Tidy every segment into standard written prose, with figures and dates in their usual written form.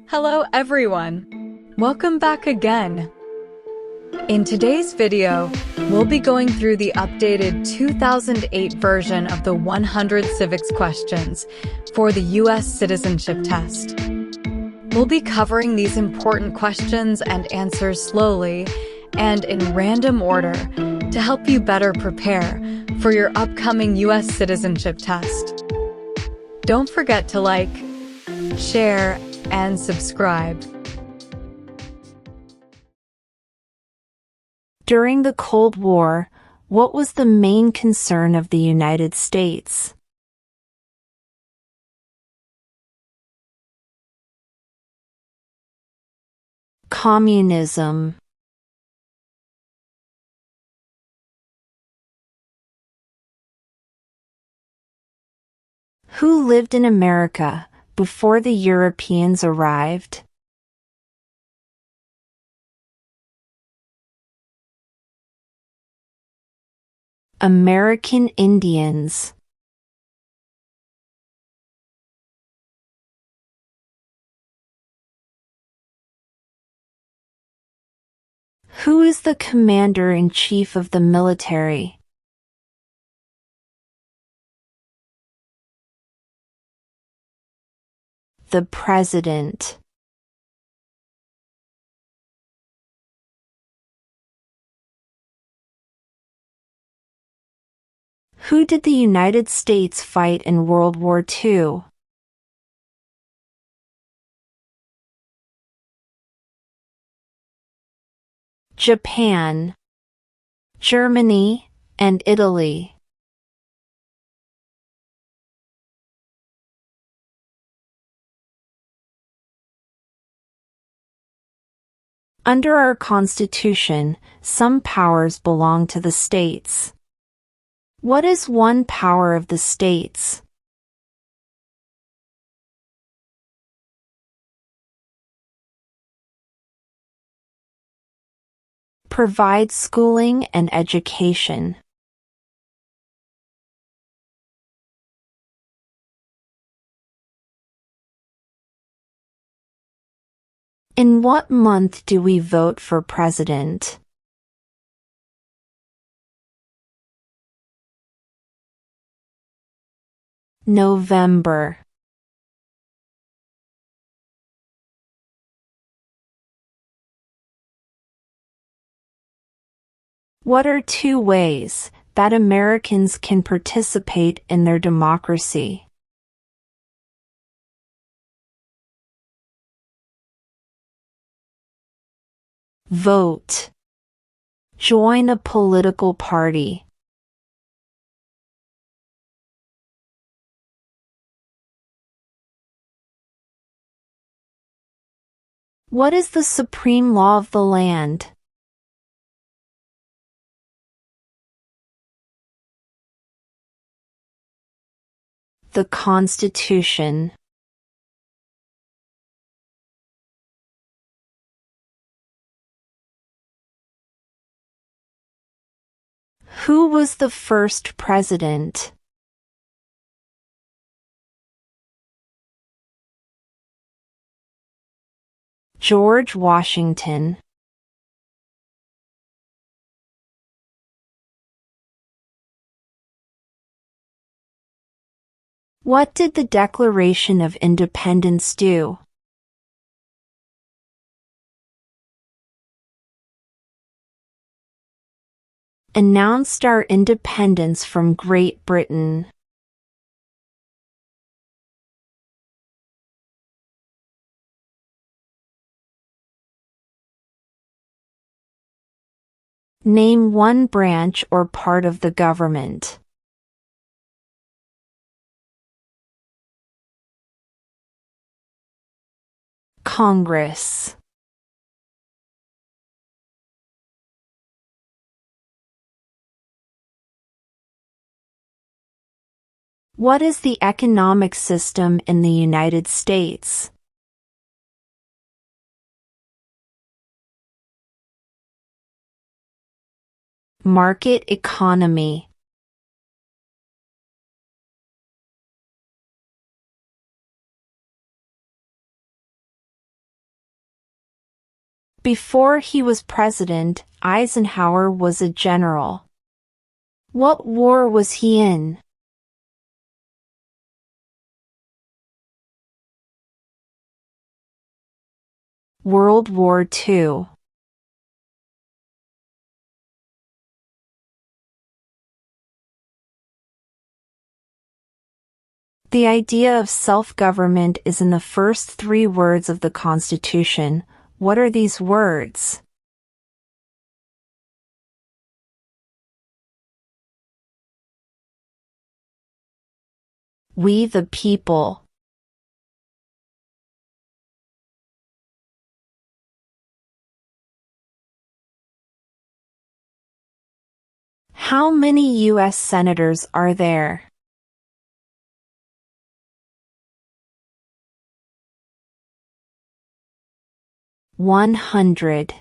Hello everyone! Welcome back again! In today's video, we'll be going through the updated 2008 version of the 100 civics questions for the U.S. Citizenship Test. We'll be covering these important questions and answers slowly and in random order to help you better prepare for your upcoming U.S. Citizenship Test. Don't forget to like, share, and subscribe. During the Cold War, what was the main concern of the United States? Communism. Who lived in America before the Europeans arrived? American Indians. Who is the commander-in-chief of the military? The President. Who did the United States fight in World War II? Japan, Germany, and Italy. Under our Constitution, some powers belong to the states. What is one power of the states? Provide schooling and education. In what month do we vote for president? November. What are two ways that Americans can participate in their democracy? Vote. Join a political party. What is the supreme law of the land? The Constitution. Who was the first president? George Washington. What did the Declaration of Independence do? Announced our independence from Great Britain. Name one branch or part of the government. Congress. What is the economic system in the United States? Market economy. Before he was president, Eisenhower was a general. What war was he in? World War II. The idea of self-government is in the first 3 words of the Constitution. What are these words? We the people. How many U.S. senators are there? $100.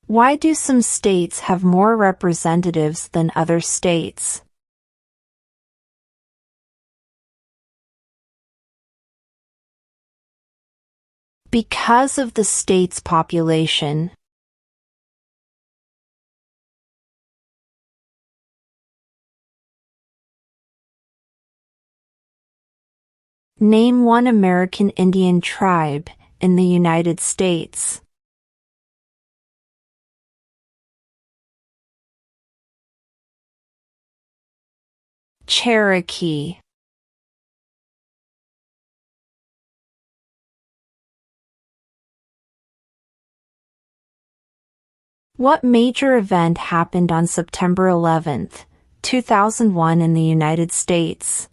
Why do some states have more representatives than other states? Because of the state's population. Name one American Indian tribe in the United States. Cherokee. What major event happened on September 11, 2001 in the United States?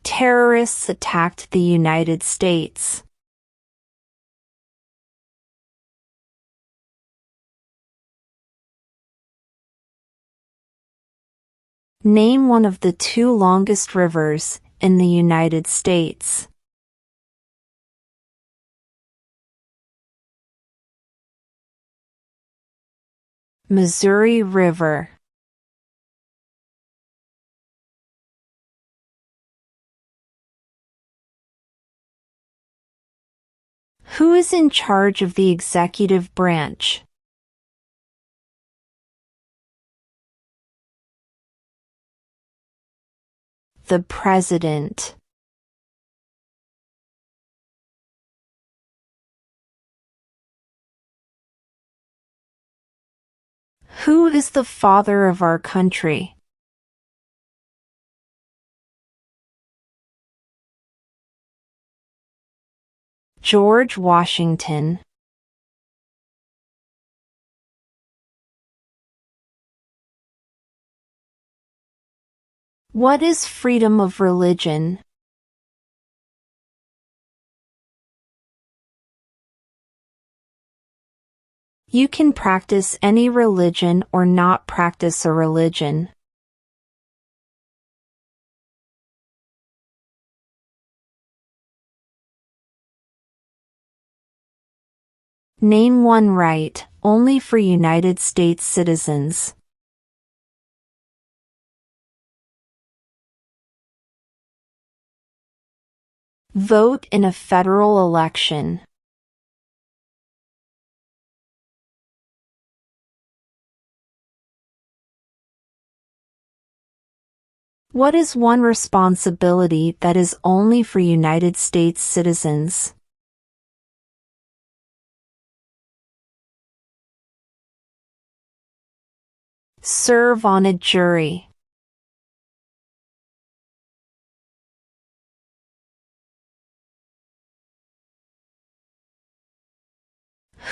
Terrorists attacked the United States. Name one of the 2 longest rivers in the United States. Missouri River. Who is in charge of the executive branch? The President. Who is the father of our country? George Washington. What is freedom of religion? You can practice any religion or not practice a religion. Name one right, only for United States citizens. Vote in a federal election. What is one responsibility that is only for United States citizens? Serve on a jury.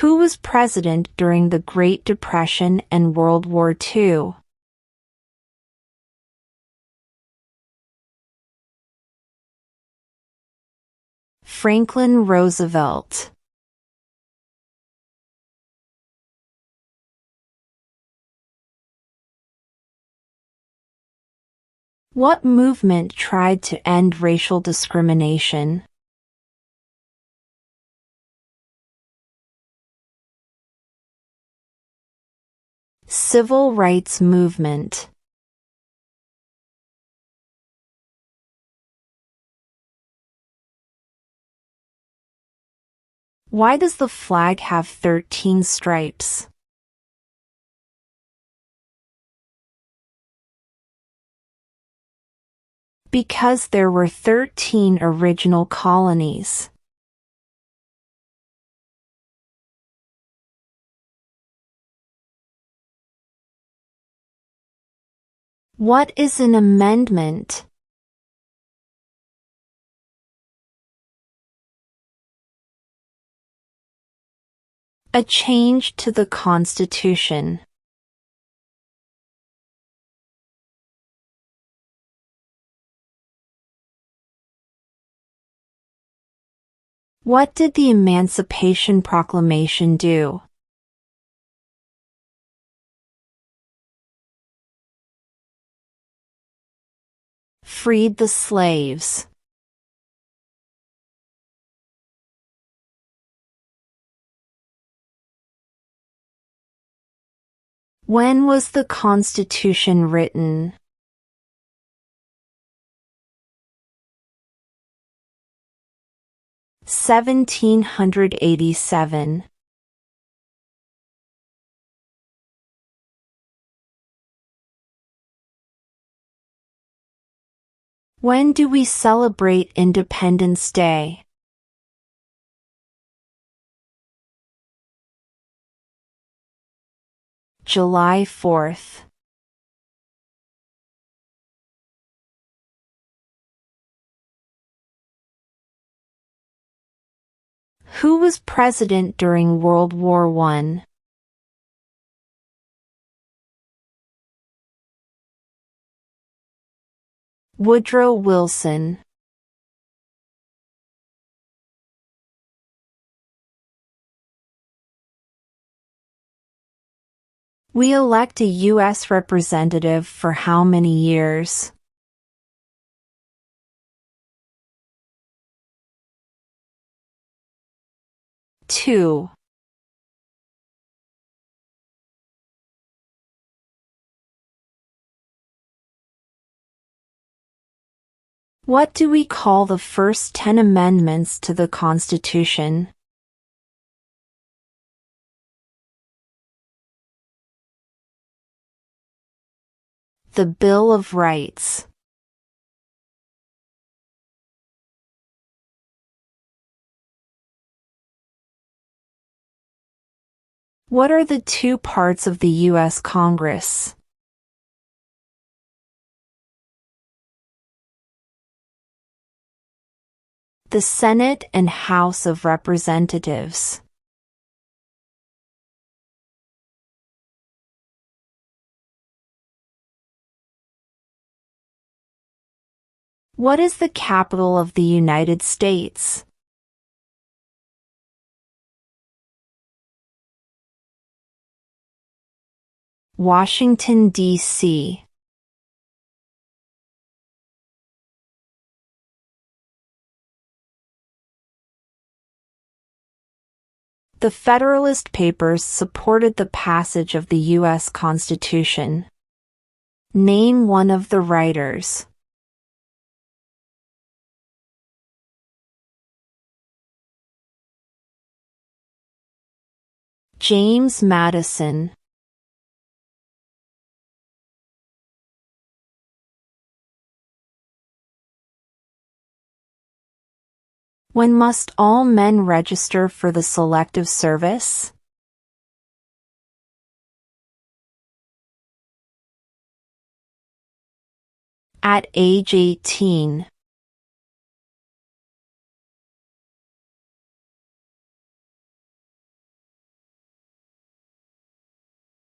Who was president during the Great Depression and World War II? Franklin Roosevelt. What movement tried to end racial discrimination? Civil rights movement. Why does the flag have 13 stripes? Because there were 13 original colonies. What is an amendment? A change to the Constitution. What did the Emancipation Proclamation do? Freed the slaves. When was the Constitution written? (1787). When do we celebrate Independence Day? July 4th. Who was president during World War I? Woodrow Wilson. We elect a U.S. representative for how many years? 2. What do we call the first 10 amendments to the Constitution? The Bill of Rights. What are the two parts of the U.S. Congress? The Senate and House of Representatives. What is the capital of the United States? Washington, D.C. The Federalist Papers supported the passage of the U.S. Constitution. Name one of the writers. James Madison. When must all men register for the Selective Service? At age 18.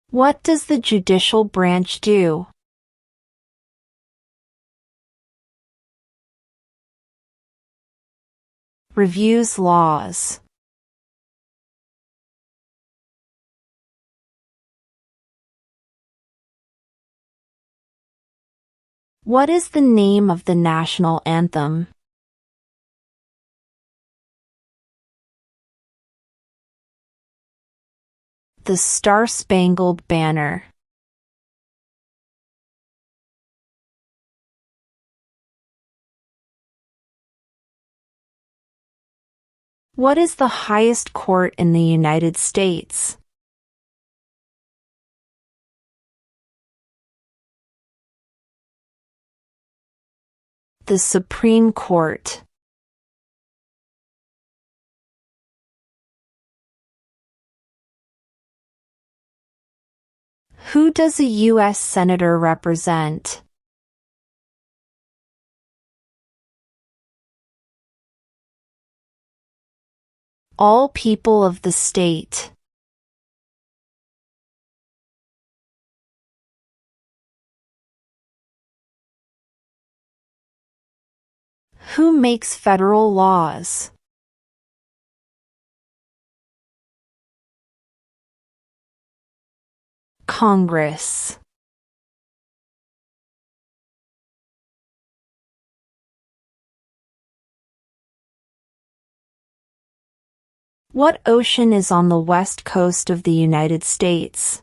What does the judicial branch do? Reviews laws. What is the name of the national anthem? The Star-Spangled Banner. What is the highest court in the United States? The Supreme Court. Who does a U.S. Senator represent? All people of the state. Who makes federal laws? Congress. What ocean is on the west coast of the United States?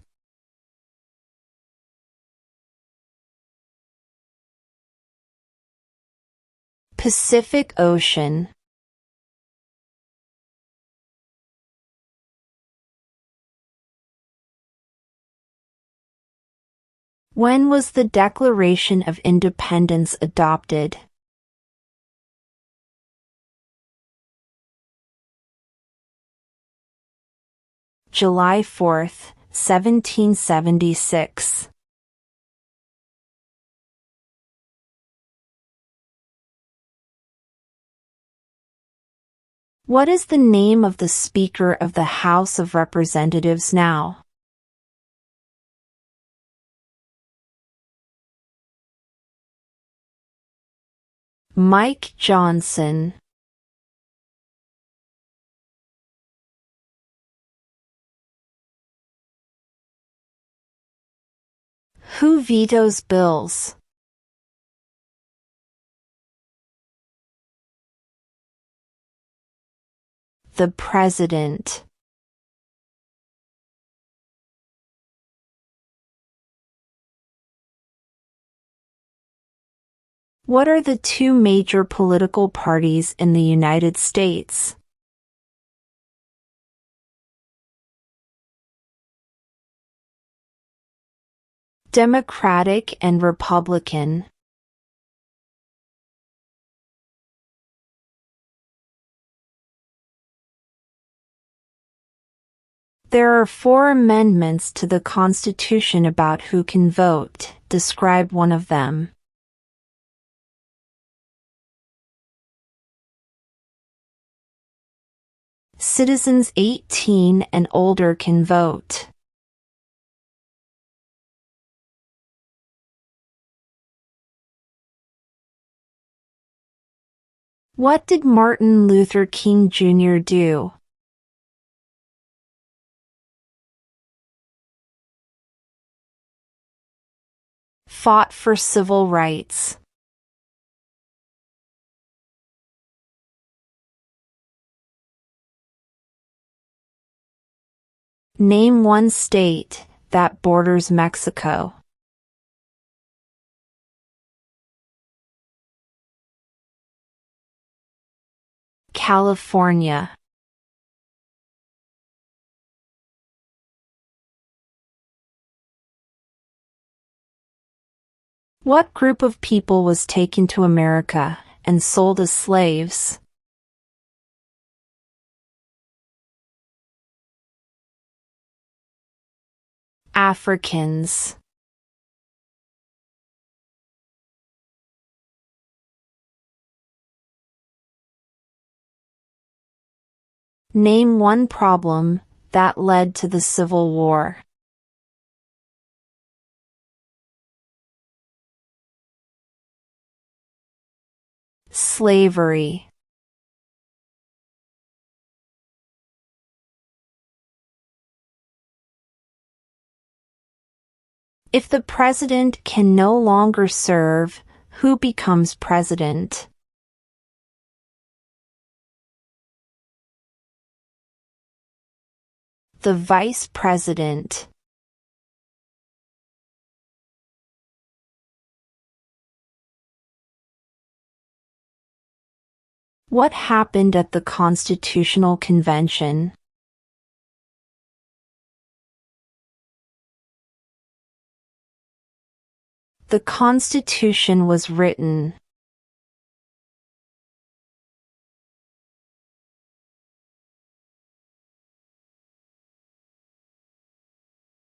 Pacific Ocean. When was the Declaration of Independence adopted? July 4, 1776. What is the name of the Speaker of the House of Representatives now? Mike Johnson. Who vetoes bills? The President. What are the two major political parties in the United States? Democratic and Republican. There are 4 amendments to the Constitution about who can vote. Describe one of them. Citizens 18 and older can vote. What did Martin Luther King Jr. do? Fought for civil rights. Name one state that borders Mexico. California. What group of people was taken to America and sold as slaves? Africans. Name one problem that led to the Civil War. Slavery. If the president can no longer serve, who becomes president? The vice president. What happened at the Constitutional Convention? The Constitution was written.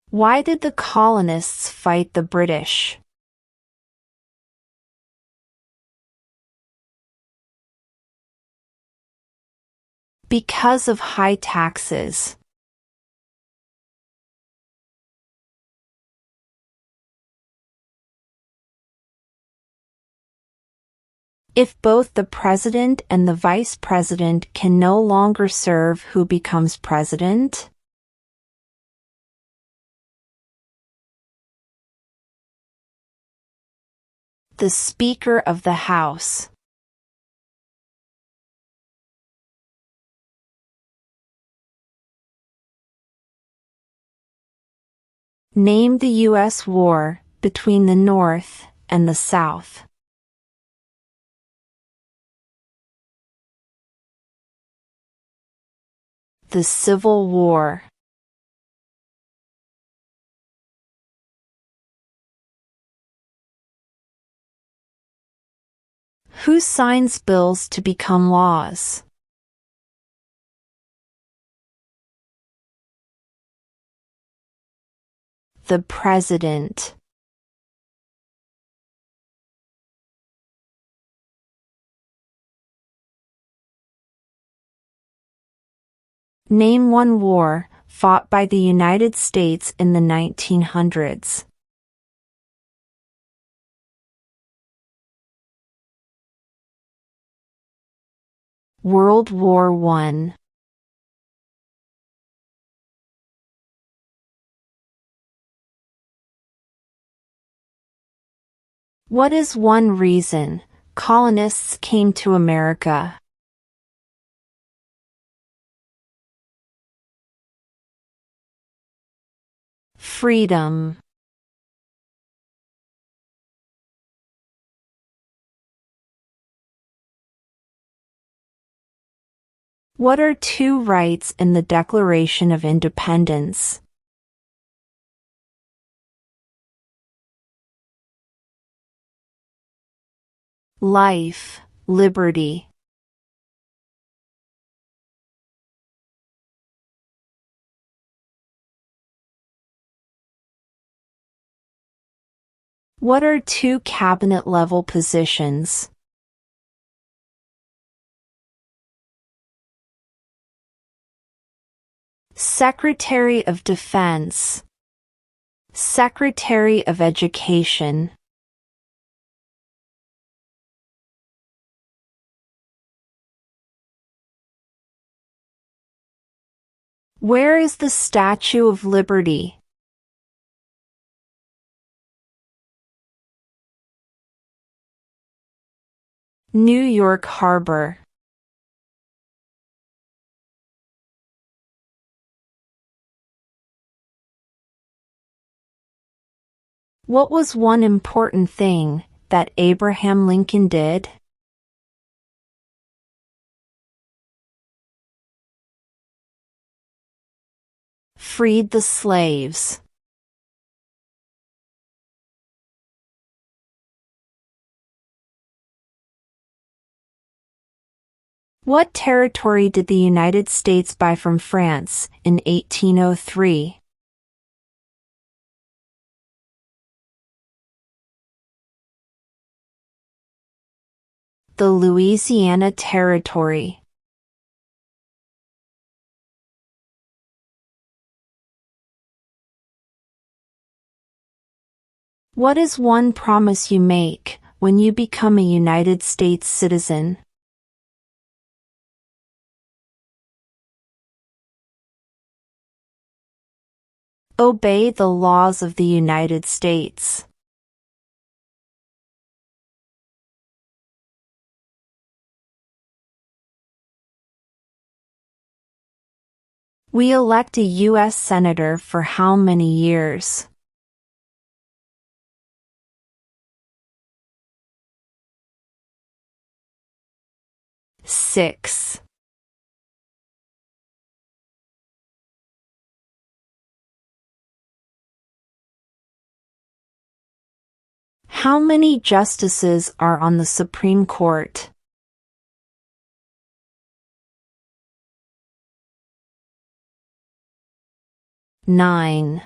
Why did the colonists fight the British? Because of high taxes. If both the president and the vice president can no longer serve, who becomes president? The Speaker of the House. Name the U.S. war between the North and the South. The Civil War. Who signs bills to become laws? The President. Name one war fought by the United States in the 1900s. World War I. What is one reason colonists came to America? Freedom. What are two rights in the Declaration of Independence? Life, liberty. What are two cabinet-level positions? Secretary of Defense. Secretary of Education. Where is the Statue of Liberty? New York Harbor. What was one important thing that Abraham Lincoln did? Freed the slaves. What territory did the United States buy from France in 1803? The Louisiana Territory. What is one promise you make when you become a United States citizen? Obey the laws of the United States. We elect a U.S. Senator for how many years? 6. How many justices are on the Supreme Court? 9.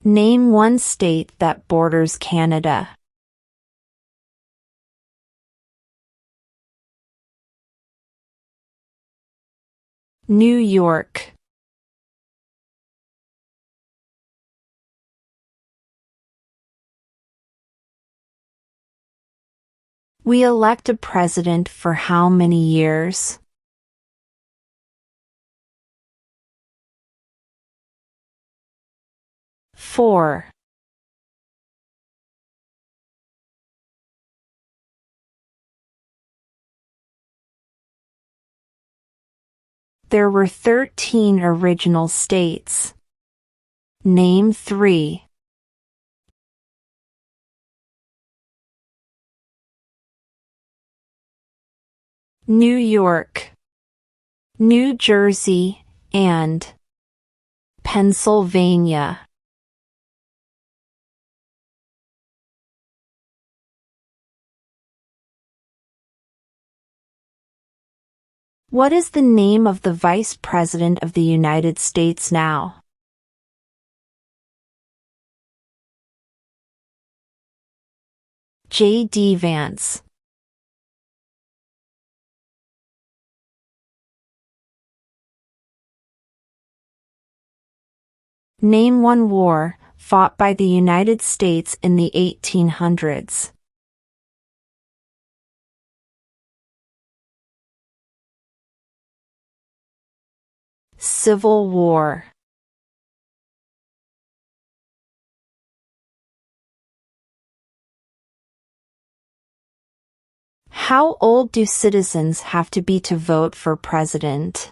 Name one state that borders Canada. New York. We elect a president for how many years? 4. There were 13 original states. Name 3. New York, New Jersey, and Pennsylvania. What is the name of the Vice President of the United States now? J.D. Vance. Name one war fought by the United States in the 1800s. Civil War. How old do citizens have to be to vote for president?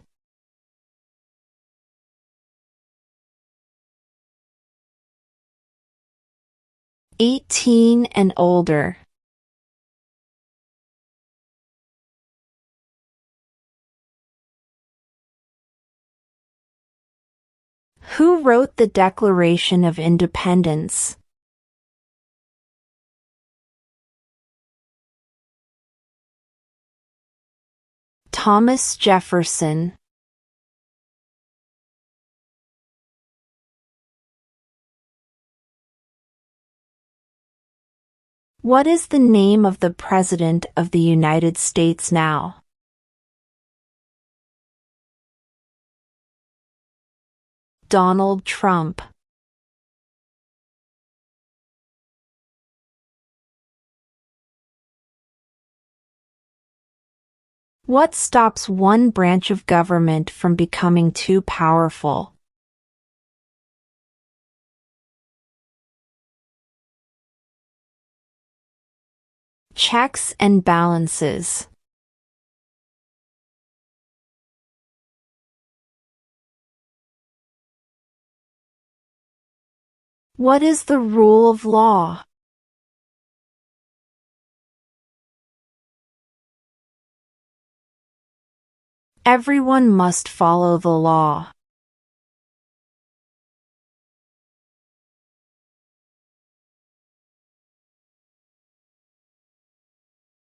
18 and older. Who wrote the Declaration of Independence? Thomas Jefferson. What is the name of the President of the United States now? Donald Trump. What stops one branch of government from becoming too powerful? Checks and balances. What is the rule of law? Everyone must follow the law.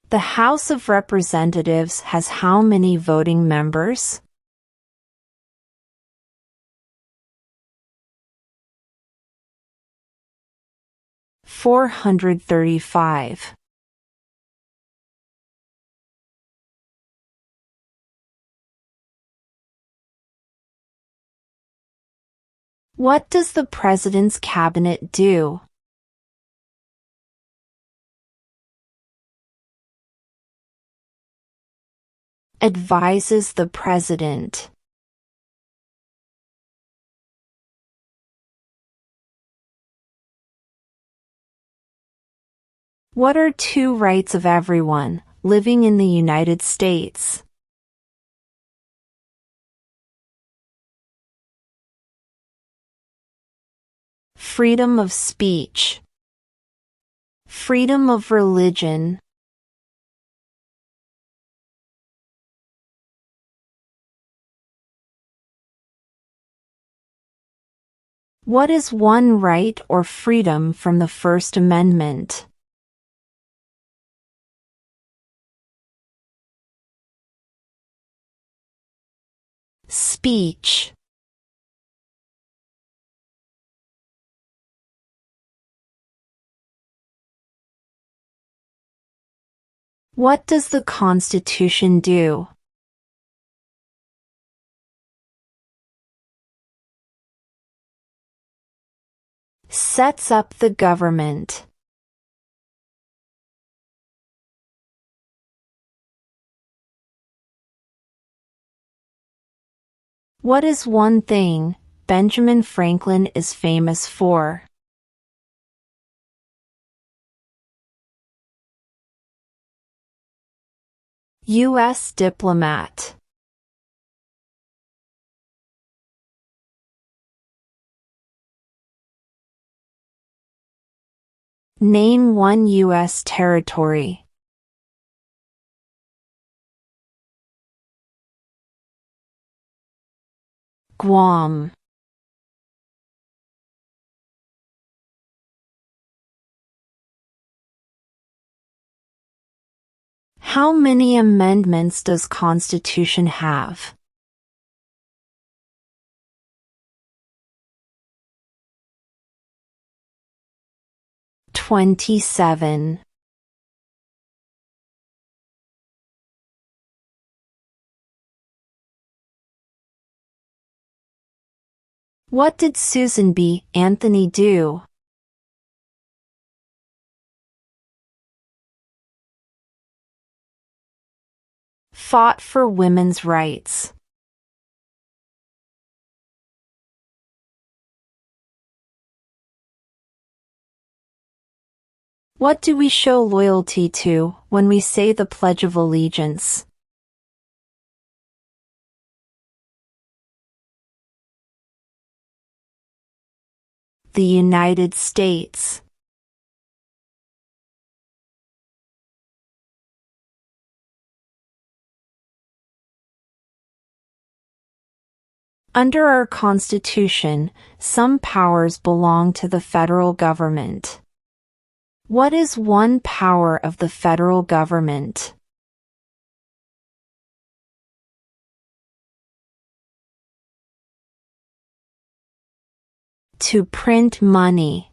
The House of Representatives has how many voting members? 435. What does the President's Cabinet do? Advises the President. What are two rights of everyone living in the United States? freedom of speech, freedom of religion. What is one right or freedom from the First Amendment? Speech. What does the Constitution do? Sets up the government. What is one thing Benjamin Franklin is famous for? U.S. diplomat. Name one U.S. territory. Guam. How many amendments does Constitution have? "27". What did Susan B. Anthony do? Fought for women's rights. What do we show loyalty to when we say the Pledge of Allegiance? The United States. Under our Constitution, some powers belong to the federal government. What is one power of the federal government? To print money.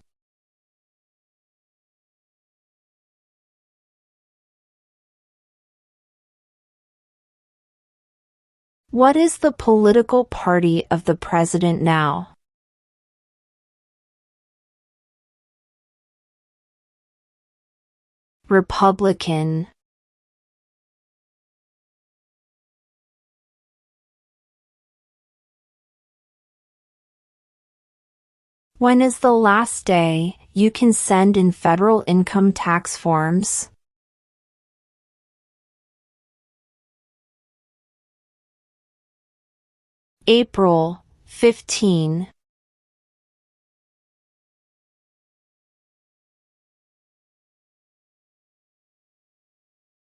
What is the political party of the president now? Republican. When is the last day you can send in federal income tax forms? April 15.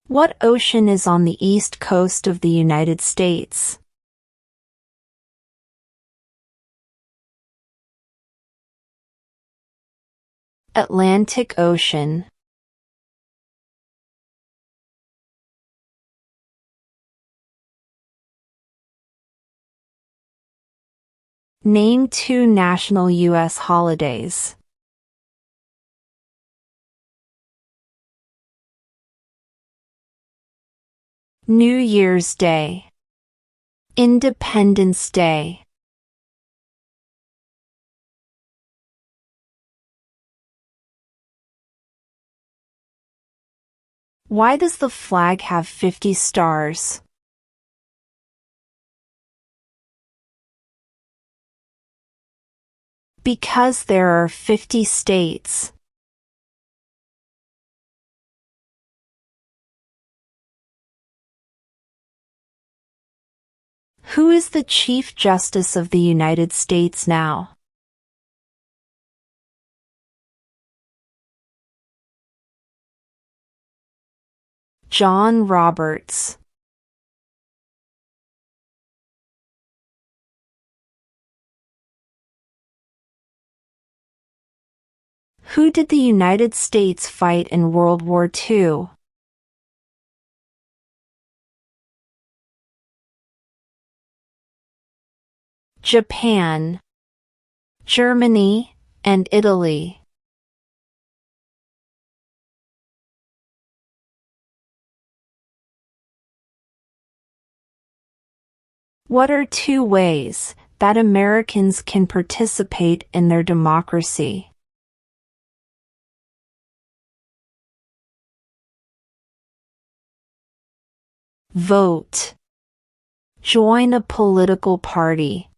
What ocean is on the east coast of the United States? Atlantic Ocean. Name two national U.S. holidays. New Year's Day. Independence Day. Why does the flag have 50 stars? Because there are 50 states. Who is the Chief Justice of the United States now? John Roberts. Who did the United States fight in World War II? Japan, Germany, and Italy. What are 2 ways that Americans can participate in their democracy? Vote. Join a political party.